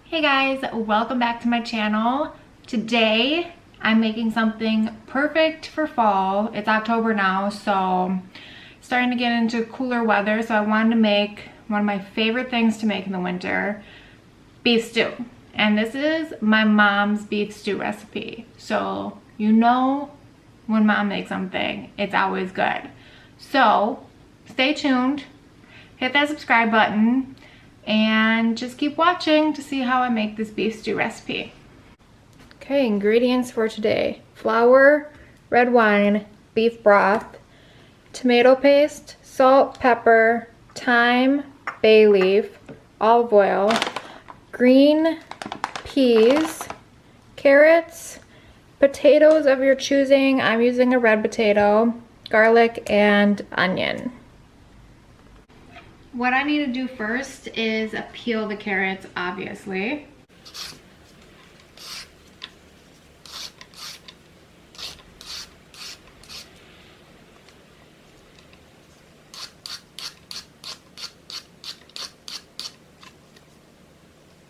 Hey guys, welcome back to my channel. Today I'm making something perfect for fall. It's October now, so starting to get into cooler weather, so I wanted to make one of my favorite things to make in the winter, beef stew. And this is my mom's beef stew recipe. So you know when mom makes something, it's always good. So stay tuned, hit that subscribe button, and just keep watching to see how I make this beef stew recipe. Okay, ingredients for today: flour, red wine, beef broth, tomato paste, salt, pepper, thyme, bay leaf, olive oil, green peas, carrots, potatoes of your choosing. I'm using a red potato, garlic, and onion. What I need to do first is peel the carrots, obviously.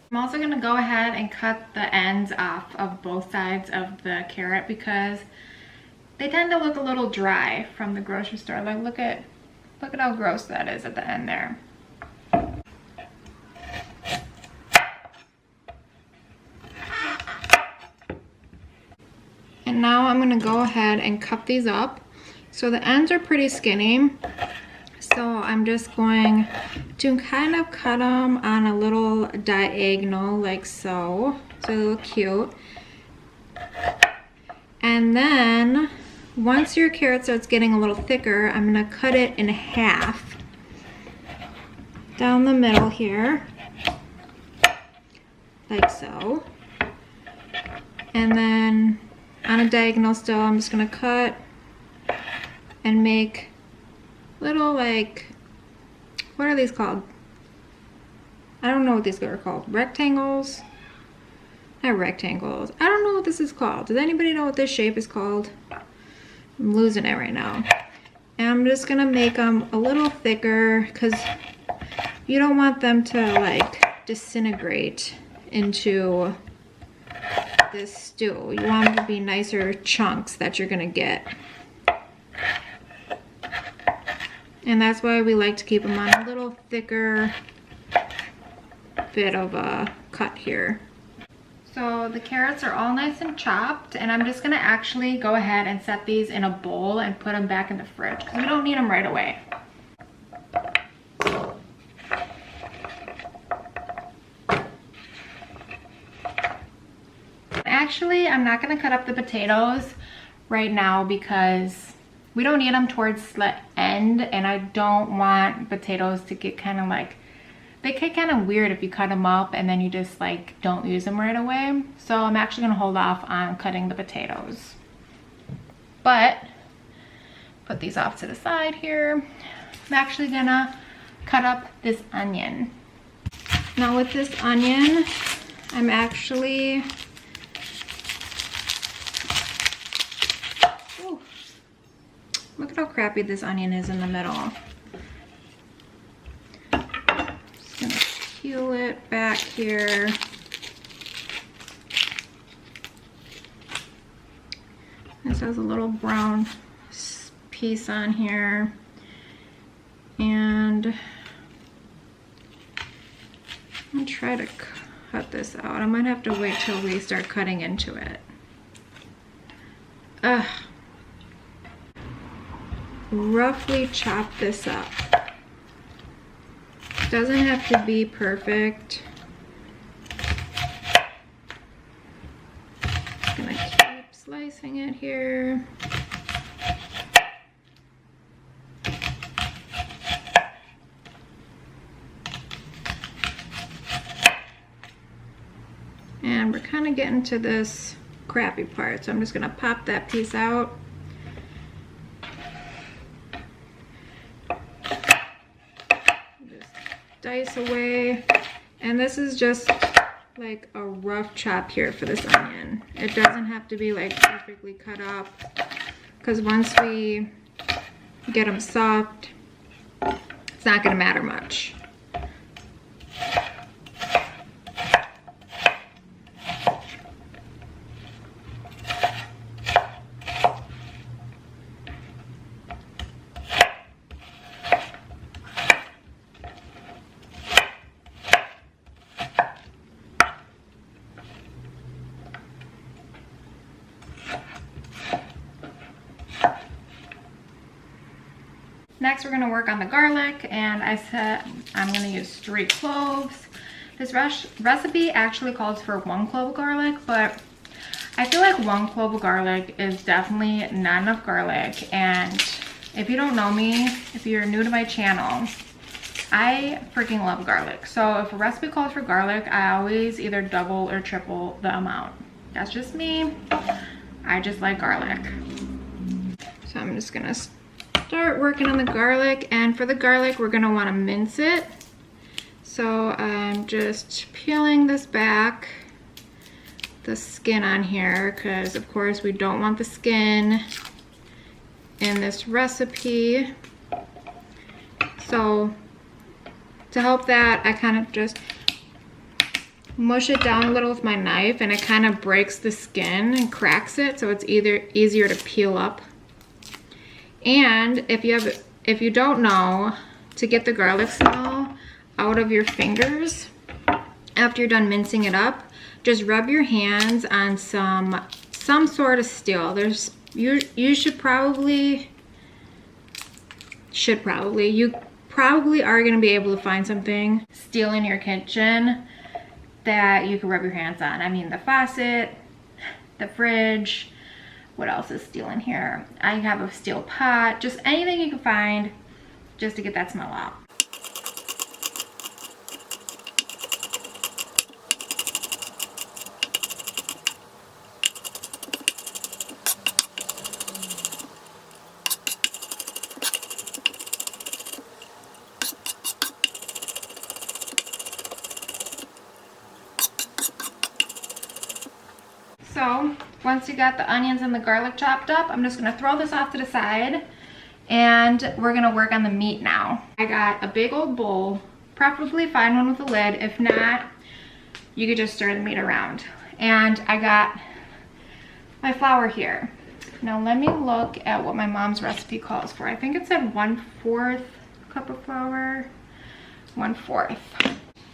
I'm also going to go ahead and cut the ends off of both sides of the carrot because they tend to look a little dry from the grocery store. Like, look at how gross that is at the end there. And now I'm gonna go ahead and cut these up. So the ends are pretty skinny. So I'm just going to kind of cut them on a little diagonal like so. So they look cute. And then once your carrot starts getting a little thicker, I'm gonna cut it in half down the middle here, like so. And then on a diagonal still, I'm just gonna cut and make little, like, what are these called? I don't know what these are called. Rectangles? Not rectangles. I don't know what this is called. Does anybody know what this shape is called? I'm losing it right now. And I'm just gonna make them a little thicker because you don't want them to like disintegrate into this stew. You want them to be nicer chunks that you're gonna get. And that's why we like to keep them on a little thicker bit of a cut here. So the carrots are all nice and chopped, and I'm just gonna actually go ahead and set these in a bowl and put them back in the fridge because we don't need them right away. Actually, I'm not gonna cut up the potatoes right now because we don't need them towards the end, and I don't want potatoes to get kind of like, they get kind of weird if you cut them up and then you just like don't use them right away. So I'm actually gonna hold off on cutting the potatoes. But put these off to the side here. I'm actually gonna cut up this onion. Now with this onion, I'm actually, ooh, look at how crappy this onion is in the middle. Peel it back here. This has a little brown piece on here. And I'm gonna try to cut this out. I might have to wait till we start cutting into it. Roughly chop this up. Doesn't have to be perfect. Just gonna keep slicing it here. And we're kind of getting to this crappy part, so I'm just gonna pop that piece out. Dice away, and this is just like a rough chop here for this onion. It doesn't have to be like perfectly cut up because once we get them soft, it's not going to matter much. Next, we're gonna work on the garlic, and I said I'm gonna use 3 cloves. This recipe actually calls for 1 clove of garlic, but I feel like 1 clove of garlic is definitely not enough garlic. And if you don't know me, if you're new to my channel, I freaking love garlic. So if a recipe calls for garlic, I always either double or triple the amount. That's just me. I just like garlic. So I'm just gonna start working on the garlic, and for the garlic we're gonna want to mince it. So I'm just peeling this back, the skin on here, because of course we don't want the skin in this recipe. So to help that, I kind of just mush it down a little with my knife, and it kind of breaks the skin and cracks it, so it's easier to peel up. And if you don't know, to get the garlic smell out of your fingers after you're done mincing it up, just rub your hands on some sort of steel. You probably are going to be able to find something steel in your kitchen that you can rub your hands on. I mean, the faucet, the fridge. What else is steel in here? I have a steel pot, just anything you can find just to get that smell out. So once you got the onions and the garlic chopped up, I'm just gonna throw this off to the side, and we're gonna work on the meat now. I got a big old bowl, preferably find one with a lid. If not, you could just stir the meat around. And I got my flour here. Now let me look at what my mom's recipe calls for. I think it said 1/4 cup of flour, 1/4.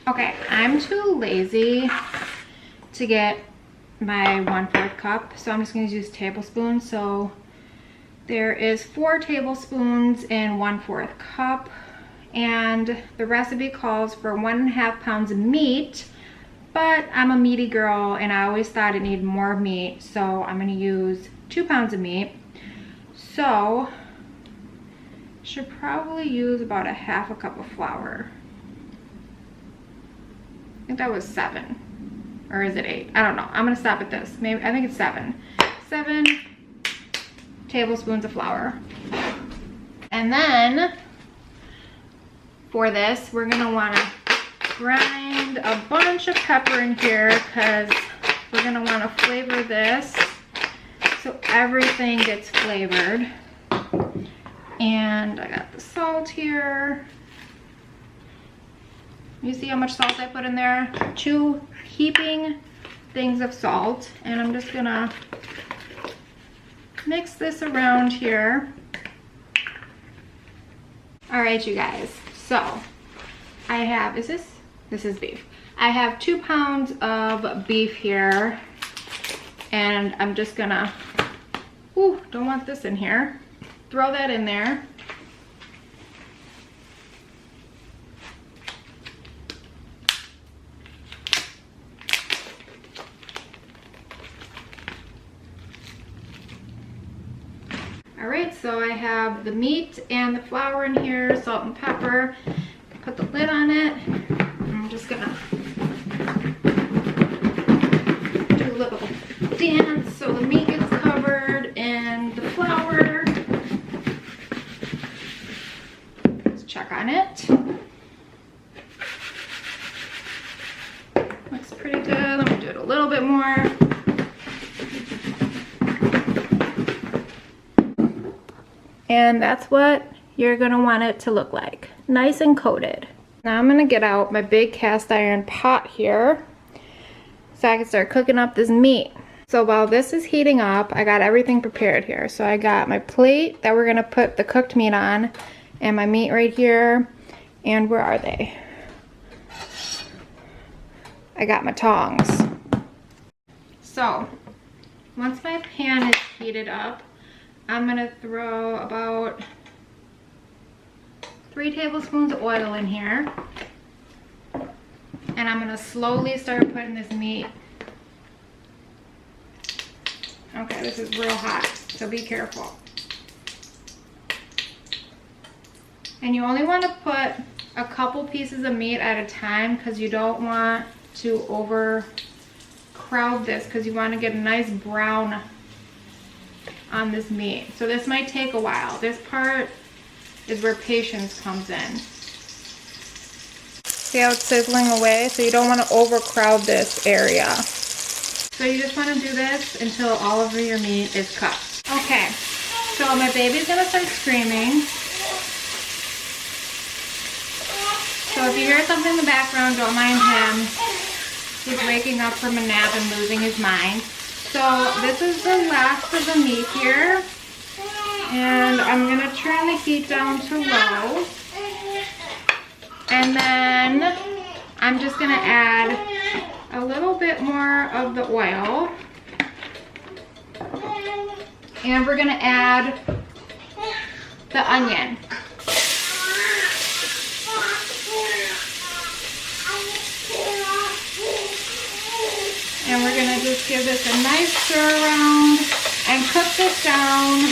Okay, I'm too lazy to get my 1/4 cup, so I'm just going to use tablespoons. So there is 4 tablespoons in 1/4 cup, and the recipe calls for 1.5 pounds of meat, but I'm a meaty girl and I always thought it needed more meat, so I'm going to use 2 pounds of meat. So should probably use about 1/2 cup of flour. I think that was 7. Or is it 8? I don't know. I'm gonna stop at this. Maybe, I think it's 7. 7 tablespoons of flour. And then for this, we're gonna wanna grind a bunch of pepper in here, because we're gonna wanna flavor this so everything gets flavored. And I got the salt here. You see how much salt I put in there? 2 heaping things of salt, and I'm just gonna mix this around here. All right, you guys, so I have, this is beef. I have 2 pounds of beef here, and I'm just gonna, ooh, don't want this in here. Throw that in there. All right, so I have the meat and the flour in here, salt and pepper. Put the lid on it. I'm just gonna do a little dance so the meat gets covered in the flour. Let's check on it. Looks pretty good. Let me do it a little bit more. And that's what you're gonna want it to look like. Nice and coated. Now I'm gonna get out my big cast iron pot here so I can start cooking up this meat. So while this is heating up, I got everything prepared here. So I got my plate that we're gonna put the cooked meat on, and my meat right here. And where are they? I got my tongs. So once my pan is heated up, I'm gonna throw about 3 tablespoons of oil in here. And I'm gonna slowly start putting this meat. Okay, this is real hot, so be careful. And you only want to put a couple pieces of meat at a time because you don't want to overcrowd this, because you want to get a nice brown on this meat. So this might take a while. This part is where patience comes in. See how it's sizzling away? So you don't want to overcrowd this area. So you just want to do this until all of your meat is cooked. Okay, so my baby's gonna start screaming. So if you hear something in the background, don't mind him. He's waking up from a nap and losing his mind. So this is the last of the meat here. And I'm gonna turn the heat down to low. And then I'm just gonna add a little bit more of the oil. And we're gonna add the onion. And we're gonna just give this a nice stir around and cook this down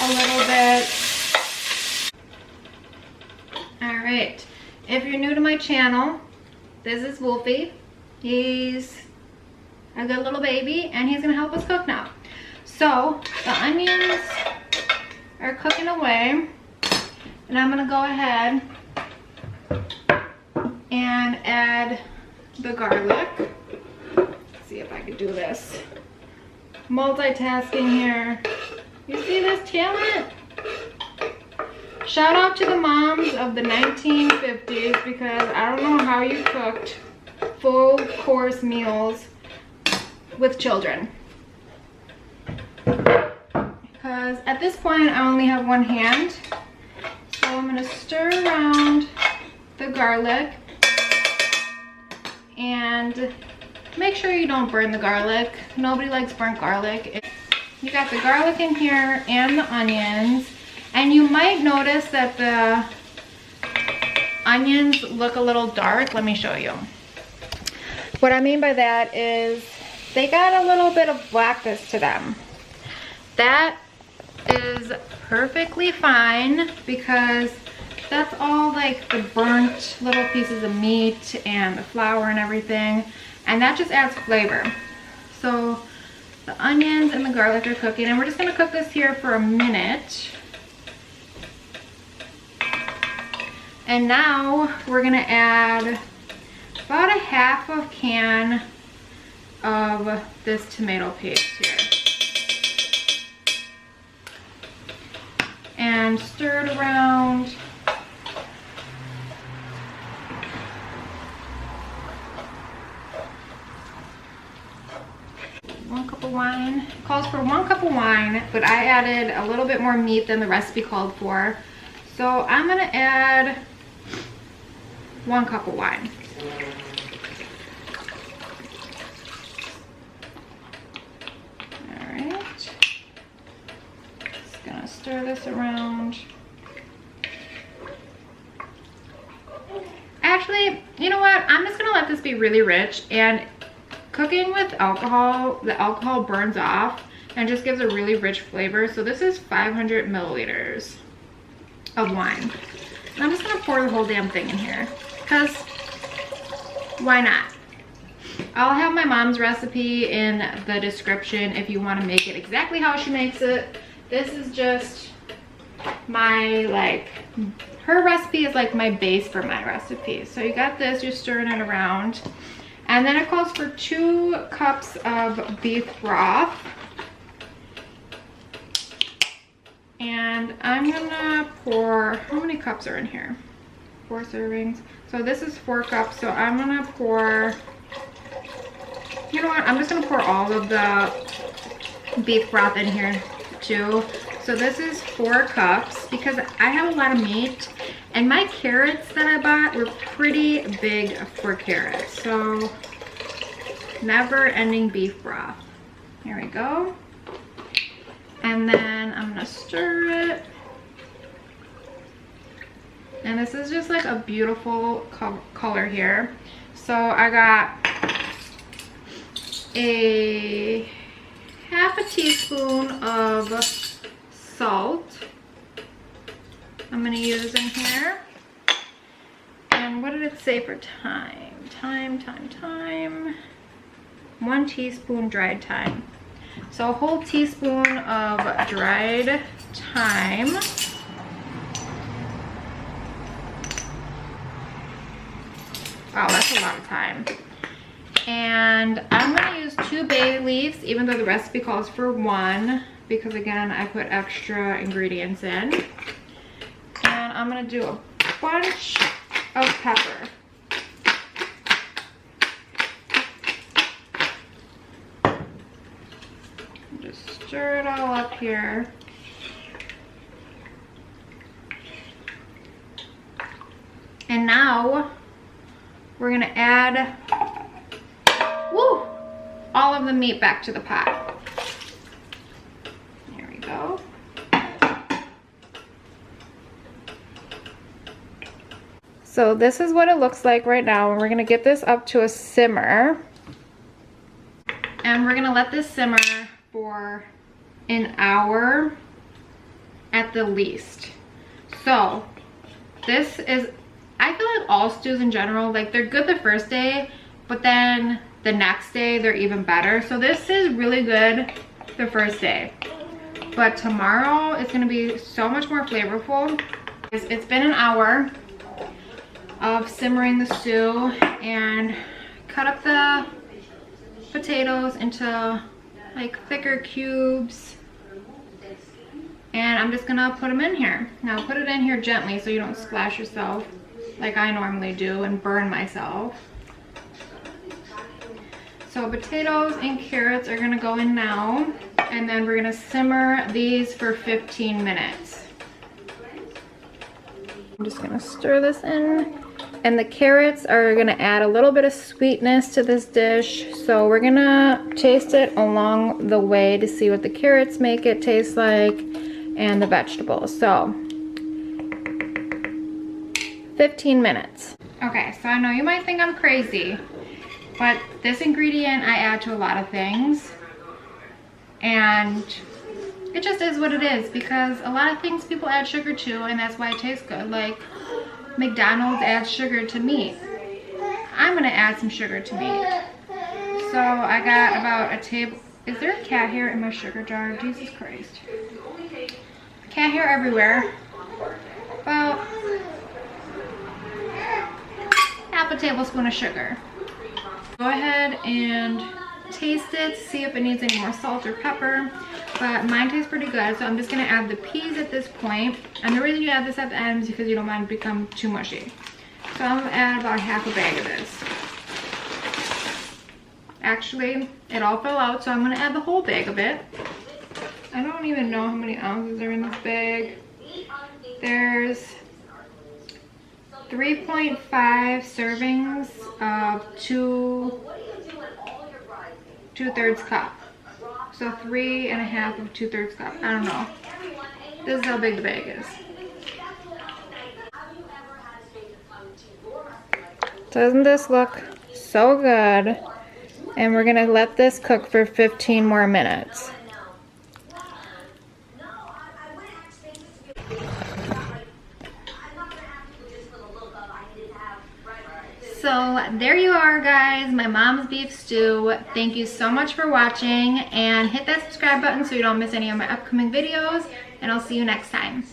a little bit. All right, if you're new to my channel, this is Wolfie. He's a good little baby and he's gonna help us cook now. So the onions are cooking away and I'm gonna go ahead and add the garlic. Let's see if I can do this. Multitasking here. You see this talent? Shout out to the moms of the 1950s, because I don't know how you cooked full course meals with children. Because at this point I only have one hand. So I'm gonna stir around the garlic and make sure you don't burn the garlic. Nobody likes burnt garlic. You got the garlic in here and the onions. And you might notice that the onions look a little dark. Let me show you. What I mean by that is they got a little bit of blackness to them. That is perfectly fine because that's all like the burnt little pieces of meat and the flour and everything. And that just adds flavor. So the onions and the garlic are cooking, and we're just gonna cook this here for a minute. And now we're gonna add about a half a can of this tomato paste here. And stir it around. Wine. It calls for 1 cup of wine, but I added a little bit more meat than the recipe called for. So I'm gonna add 1 cup of wine. All right. Just gonna stir this around. Actually, you know what? I'm just gonna let this be really rich, and cooking with alcohol, the alcohol burns off and just gives a really rich flavor. So this is 500 milliliters of wine. And I'm just gonna pour the whole damn thing in here, because why not? I'll have my mom's recipe in the description if you want to make it exactly how she makes it. This is just my, like, her recipe is like my base for my recipe. So you got this, you're stirring it around. And then it calls for 2 cups of beef broth. And I'm gonna pour, how many cups are in here? 4 servings. So this is 4 cups, so I'm gonna pour, you know what? I'm just gonna pour all of the beef broth in here too. So this is 4 cups because I have a lot of meat, and my carrots that I bought were pretty big for carrots. So never ending beef broth. Here we go. And then I'm gonna stir it. And this is just like a beautiful color here. So I got a half a teaspoon of salt I'm gonna use in here. And what did it say for thyme? Thyme. 1 teaspoon dried thyme. So a whole teaspoon of dried thyme. Wow, that's a lot of thyme. And I'm gonna use 2 bay leaves, even though the recipe calls for 1, because again, I put extra ingredients in. And I'm gonna do a bunch of pepper. Just stir it all up here. And now we're gonna add all of the meat back to the pot. There we go. So this is what it looks like right now, and we're gonna get this up to a simmer. And we're gonna let this simmer for an hour at the least. So this is, I feel like all stews in general, like they're good the first day, but then the next day they're even better. So this is really good the first day, but tomorrow it's gonna be so much more flavorful. It's been an hour of simmering the stew, and cut up the potatoes into like thicker cubes, and I'm just gonna put them in here. Now put it in here gently so you don't splash yourself like I normally do and burn myself. So potatoes and carrots are gonna go in now, and then we're gonna simmer these for 15 minutes. I'm just gonna stir this in. And the carrots are gonna add a little bit of sweetness to this dish. So we're gonna taste it along the way to see what the carrots make it taste like and the vegetables. So 15 minutes. Okay, so I know you might think I'm crazy, but this ingredient I add to a lot of things, and it just is what it is, because a lot of things people add sugar to, and that's why it tastes good. Like McDonald's adds sugar to meat. I'm gonna add some sugar to meat. So I got about a table. Is there a cat hair in my sugar jar? Jesus Christ. Cat hair everywhere. About half a tablespoon of sugar. Go ahead and taste it, see if it needs any more salt or pepper, but mine tastes pretty good. So I'm just gonna add the peas at this point, and the reason you add this at the end is because you don't want it to become too mushy. So I'm gonna add about half a bag of this. Actually, it all fell out, so I'm gonna add the whole bag of it. I don't even know how many ounces are in this bag. There's 3.5 servings of 2/3 cup. So 3.5 of 2/3 cup. I don't know. This is how big the bag is. Doesn't this look so good? And we're gonna let this cook for 15 more minutes. So there you are, guys, my mom's beef stew. Thank you so much for watching, and hit that subscribe button so you don't miss any of my upcoming videos, and I'll see you next time.